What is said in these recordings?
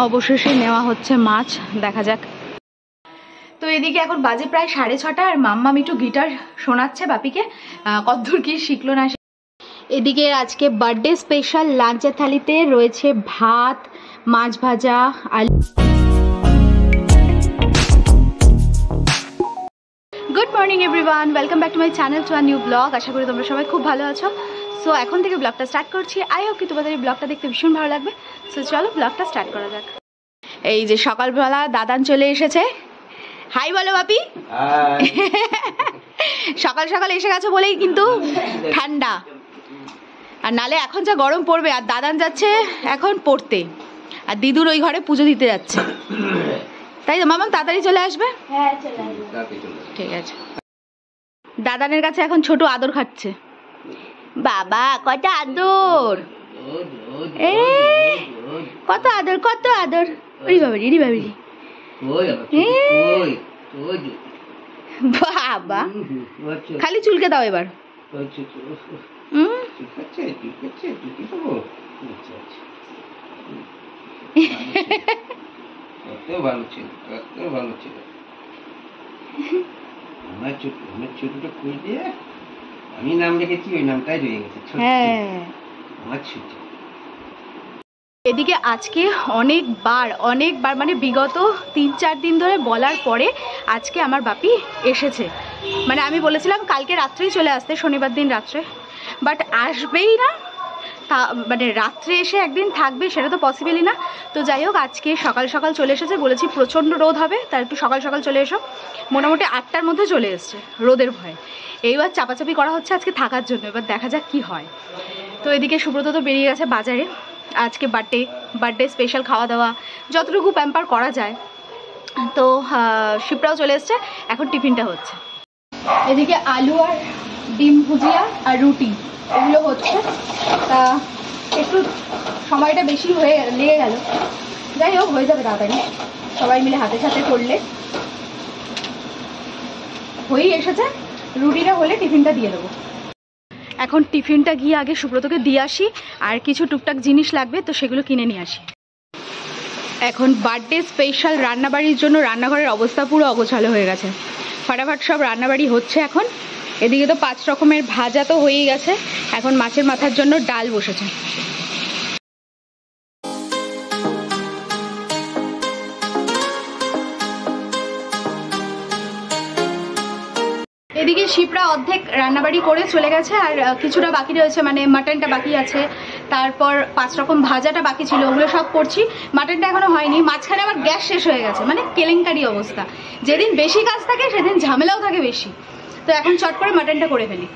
অবশেষে নেওয়া হচ্ছে মাছ, দেখা যাক। তো এদিকে এখন বাজে প্রায় 6:30 আর মাম্মাম একটু গিটার শোনাচ্ছে বাপিকে, কতদূর কি শিখলো না। এদিকে আজকে বার্থডে স্পেশাল লাঞ্চের থালিতে রয়েছে ভাত, মাছ ভাজা, আলু। Good morning everyone, welcome back to my channel, to a new vlog. আশা করি তোমরা সবাই খুব ভালো আছো। সো এখন থেকে ব্লগটা স্টার্ট করছি। আই হোপ কি তোমাদের এই ব্লগটা দেখতে ভীষণ ভালো লাগবে। সো চলো ব্লগটা স্টার্ট করা যাক। এই যে সকালবেলা দাদান চলে এসেছে। হাই বলো বাপি। সকাল সকাল এসে গেছো বলেই কিন্তু ঠান্ডা, আর নালে এখন যা গরম পড়বে। আর দাদান যাচ্ছে এখন পড়তে, আর দিদুর ওই ঘরে পুজো দিতে যাচ্ছে, তাই তো মামাম তাড়াতাড়ি চলে আসবে। ঠিক আছে। দাদানের কাছে এখন ছোট আদর খাচ্ছে। বাবা কত আদর, এ কত আদর, কত আদর। ওরে বাবারি, রে বাবারি, বাবা খালি চুলকে দাও এবার। ভালো ছিল, ভালো ছিল। আমার ছোটটা খুঁজ দিয়ে আমি নাম রেখেছি, ওই নামটাই রয়ে গেছে। হ্যাঁ, আমার ছোট। এদিকে আজকে অনেকবার মানে বিগত 3-4 দিন ধরে বলার পরে আজকে আমার বাপি এসেছে। মানে আমি বলেছিলাম কালকে রাত্রেই চলে আসতে, শনিবার দিন রাত্রে, বাট আসবেই না। তা মানে রাত্রে এসে একদিন থাকবে সেটা তো পসিবলই না। তো যাই হোক আজকে সকাল সকাল চলে এসেছে। বলেছি প্রচণ্ড রোদ হবে, তার একটু সকাল সকাল চলে এসো। মোটামুটি 8টার মধ্যে চলে এসছে রোদের ভয়ে। এইবার চাপাচাপি করা হচ্ছে আজকে থাকার জন্য, এবার দেখা যাক কি হয়। তো এদিকে সুব্রত তো বেরিয়ে গেছে বাজারে। আজকে বার্থডে স্পেশাল খাওয়া দাওয়া যতটুকু প্যাম্পার করা যায়। তো শিপ্রাও চলে এসছে, এখন টিফিনটা হচ্ছে। এদিকে আলু আর ডিম ভুজিয়া আর রুটি এগুলো হচ্ছে। তা একটু সময়টা বেশি লেগে গেল, যাই হোক হয়ে যাবে তাড়াতাড়ি, সবাই মিলে হাতে সাথে করলে। হয়েই এসেছে, রুটিটা হলে টিফিনটা দিয়ে দেবো। এখন টিফিনটা গিয়ে আগে সুব্রতকে দিয়ে আসি, আর কিছু টুকটাক জিনিস লাগবে তো সেগুলো কিনে নিয়ে আসি। এখন বার্থডে স্পেশাল রান্নাবাড়ির জন্য রান্নাঘরের অবস্থা পুরো অগোছালো হয়ে গেছে। ফাটাফাট সব রান্নাবাড়ি হচ্ছে এখন। এদিকে তো 5 রকমের ভাজা তো হয়েই গেছে, এখন মাছের মাথার জন্য ডাল বসেছে। এদিকে শিপ্রা অর্ধেক রান্নাবাড়ি করে চলে গেছে, আর কিছুটা বাকি রয়েছে, মানে মাটনটা বাকি আছে, তারপর 5 রকম ভাজাটা বাকি ছিল, ওগুলো সব করছি। মাটনটা এখনো হয়নি। মাঝখানে আবার গ্যাস শেষ হয়ে গেছে, মানে কেলেঙ্কারি অবস্থা। যেদিন বেশি কাজ থাকে সেদিন ঝামেলাও থাকে বেশি। তো এখন চট করে মাটনটা করে ফেলি।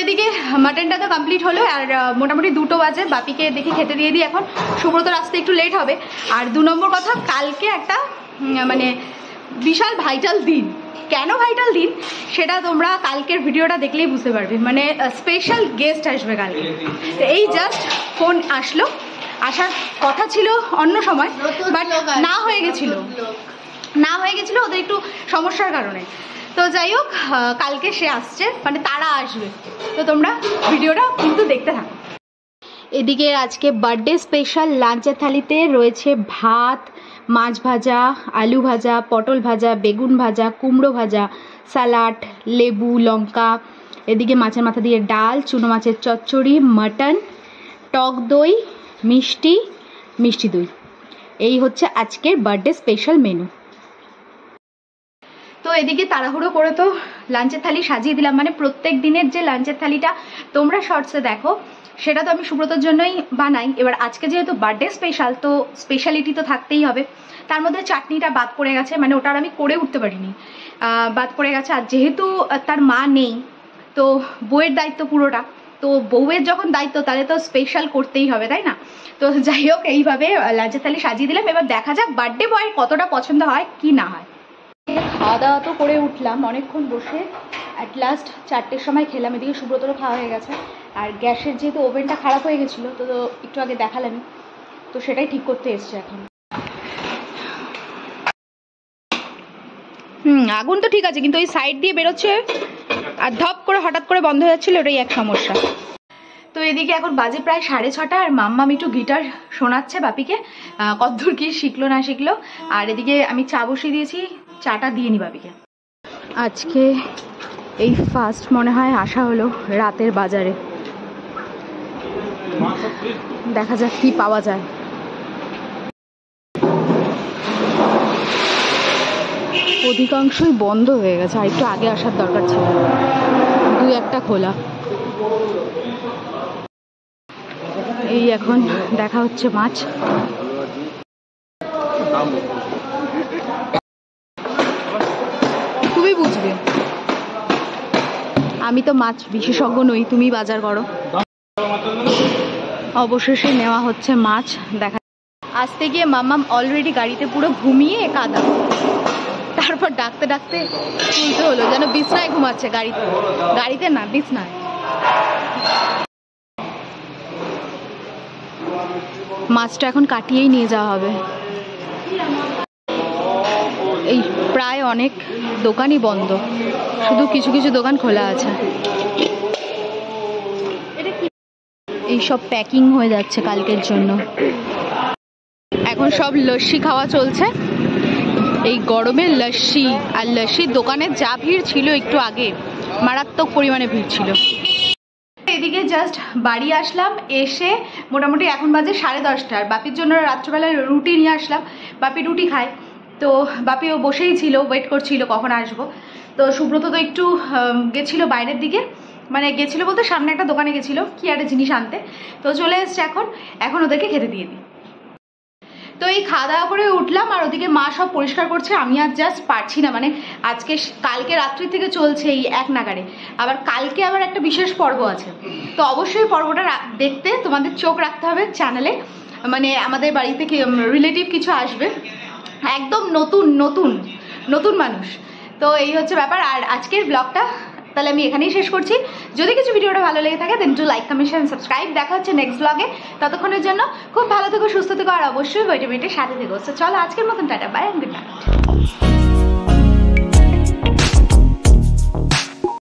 এদিকে মাটনটা তো কমপ্লিট হলো, আর মোটামুটি 2টো বাজে। বাপিকে দেখি খেতে দিয়ে দিই এখন। সুব্রতর আসতে একটু লেট হবে। আর 2 নম্বর কথা, কালকে একটা মানে বিশাল ভাইটাল দিন। কেন ভাইটাল দিন সেটা তোমরা কালকের ভিডিওটা দেখলেই বুঝতে পারবে। মানে স্পেশাল গেস্ট আসবে কালকে। তো এই জাস্ট ফোন আসলো, আসার কথা ছিল অন্য সময়, বাট না হয়ে গেছিলো ওদের একটু সমস্যার কারণে। তো যাই হোক কালকে সে আসছে, মানে তারা আসবে। তো তোমরা ভিডিওটা কিন্তু দেখতে থাকো। এদিকে আজকে বার্থডে স্পেশাল লাঞ্চের থালিতে রয়েছে ভাত, মাছ ভাজা, আলু ভাজা, পটল ভাজা, বেগুন ভাজা, কুমড়ো ভাজা, স্যালাড, লেবু, লঙ্কা। এদিকে মাছের মাথা দিয়ে ডাল, চুনো মাছের চচ্চড়ি, মাটন, টক দই, মিষ্টি দই। এই হচ্ছে আজকের বার্থডে স্পেশাল মেনু। তো এদিকে তাড়াহুড়ো করে তো লাঞ্চের থালি সাজিয়ে দিলাম। মানে প্রত্যেক দিনের যে লাঞ্চের থালিটা তোমরা শর্টসে দেখো, সেটা তো আমি সুব্রতর জন্যই বানাই। এবার আজকে যেহেতু বার্থডে স্পেশাল, তো স্পেশালিটি তো থাকতেই হবে। তার মধ্যে চাটনিটা বাদ পড়ে গেছে, মানে ওটার আমি করে উঠতে পারিনি, বাদ পড়ে গেছে। আর যেহেতু তার মা নেই, তো বউয়ের দায়িত্ব পুরোটা। তো বউয়ের যখন দায়িত্ব, তাহলে তো স্পেশাল করতেই হবে, তাই না? তো যাই হোক এইভাবে লাঞ্চের থালি সাজিয়ে দিলাম। এবার দেখা যাক বার্থডে বয়ের কতটা পছন্দ হয় কি না হয়। খাওয়া দাওয়া তো করে উঠলাম অনেকক্ষণ বসে, অ্যাট লাস্ট 4টের সময় খেলাম। এদিকে সুব্রতরও খাওয়া হয়ে গেছে। আর গ্যাসের যেহেতু ওভেনটা খারাপ হয়ে গেছিলো, তো একটু আগে দেখালামই, তো সেটাই ঠিক করতে এসছে এখন। আগুন তো ঠিক আছে, কিন্তু ওই সাইড দিয়ে বেরোচ্ছে আর ধপ করে হঠাৎ করে বন্ধ হয়ে যাচ্ছিল, ওটাই এক সমস্যা। তো এদিকে এখন বাজে প্রায় 6:30 আর মাম্মাম একটু গিটার শোনাচ্ছে বাপিকে, কতদূর কি শিখলো না শিখলো। আর এদিকে আমি চা বসিয়ে দিয়েছি, চাটা দিয়ে নি বাপিকে। আজকে এই ফার্স্ট মনে হয় আসা হলো রাতের বাজারে, দেখা যাক কি পাওয়া যায়। অধিকাংশই বন্ধ হয়ে গেছে, আর একটু আগে আসার দরকার ছিল, 2-1টা খোলা। এই এখন দেখা হচ্ছে মাছ। তুমি বুঝবে, আমি তো মাছ বিশেষজ্ঞ নই, তুমি বাজার করো। অবশেষে নেওয়া হচ্ছে মাছ। দেখা আসতে গিয়ে মাম্মাম অলরেডি গাড়িতে পুরো ঘুমিয়ে কাদা, তারপর ডাকতে ডাকতে তুলতে হলো, যেন বিছনায় ঘুমাচ্ছে, গাড়িতে না, বিছনায়। মাছটা এখন কাটিয়েই নিয়ে যাওয়া হবে। এই প্রায় অনেক দোকানই বন্ধ, শুধু কিছু কিছু দোকান খোলা আছে। এই সব প্যাকিং হয়ে যাচ্ছে কালকের জন্য। এখন সব লস্যি খাওয়া চলছে, এই গরমে লস্যি। আর লস্যির দোকানে যা ভিড় ছিল একটু আগে, মারাত্মক পরিমাণে ভিড় ছিল। এদিকে জাস্ট বাড়ি আসলাম, এসে মোটামুটি এখন বাজে 10:30। আর বাপির জন্য রাত্রবেলায় রুটি নিয়ে আসলাম, বাপি রুটি খায়। তো বাপিও বসেই ছিল, ওয়েট করছিল কখন আসবো। তো সুব্রত তো একটু গেছিলো বাইরের দিকে, মানে গেছিলো বলতে সামনে একটা দোকানে গেছিলো কি একটা জিনিস আনতে। তো চলে এসছে এখন ওদেরকে খেতে দিয়ে দিই। তো এই খাওয়া দাওয়া করে উঠলাম, আর ওদিকে মা সব পরিষ্কার করছে। আমি আর জাস্ট পারছি না, মানে কালকে রাত্রি থেকে চলছে এই এক নাগারে। আবার কালকে আবার একটা বিশেষ পর্ব আছে, তো অবশ্যই পর্বটা দেখতে তোমাদের চোখ রাখতে হবে চ্যানেলে। মানে আমাদের বাড়িতে রিলেটিভ কিছু আসবে, একদম নতুন নতুন নতুন মানুষ। তো এই হচ্ছে ব্যাপার। আর আজকের ব্লগটা তাহলে আমি এখানেই শেষ করছি। যদি কিছু ভিডিওটা ভালো লেগে থাকে then to like, comment, share, subscribe. দেখা হচ্ছে নেক্সট ব্লগে। ততক্ষণের জন্য খুব ভালো থেকো, সুস্থ থেকো, আর অবশ্যই ভিটামিনের সাথে থেকো। তো চলো আজকের মতন tata, bye and good night.